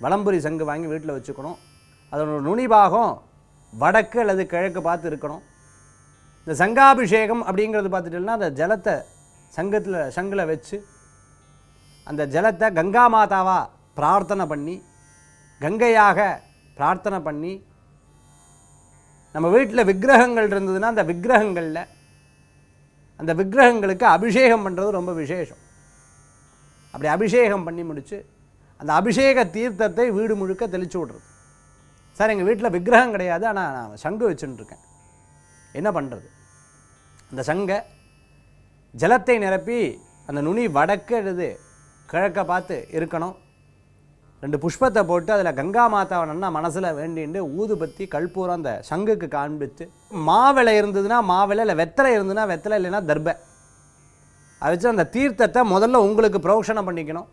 வலம்புரி சங்கு வாங்கி வீட்டில் வச்சுக்கணும். அதனோட நுனி பாகம் வடக்கு அல்லது கிழக்கு பார்த்து இருக்கணும். இந்த சங்காபிஷேகம் அப்படிங்கிறது பார்த்துட்டோம்னா அந்த ஜலத்தை சங்கில் வச்சு அந்த ஜலத்தை கங்கா மாதாவாக பிரார்த்தனை பண்ணி, கங்கையாக பிரார்த்தனை பண்ணி, நம்ம வீட்டில் விக்கிரகங்கள் இருந்ததுன்னா அந்த விக்கிரகங்களுக்கு அபிஷேகம் பண்ணுறது ரொம்ப விசேஷம். அப்படி அபிஷேகம் பண்ணி முடித்து அந்த அபிஷேக தீர்த்தத்தை வீடு முழுக்க தெளித்து விட்றது. சார் எங்கள் வீட்டில் விக்கிரகம் கிடையாது, ஆனால் நான் சங்கு வச்சுட்டுருக்கேன், என்ன பண்ணுறது? அந்த சங்கை ஜலத்தை நிரப்பி அந்த நுனி வடக்கு அல்லது கிழக்க பார்த்து இருக்கணும். 2 புஷ்பத்தை போட்டு அதில் கங்கா மாதாவை நல்லா மனசில் வேண்டிட்டு ஊதுபத்தி கற்பூரம் அந்த சங்குக்கு காண்பித்து, மாவிளை இருந்ததுன்னா மாவிளை, இல்லை வெத்தலை இருந்ததுன்னா வெத்தலை, இல்லைன்னா தர்பை அதை வச்சு அந்த தீர்த்தத்தை முதல்ல உங்களுக்கு புரோக்ஷணம் பண்ணிக்கணும்.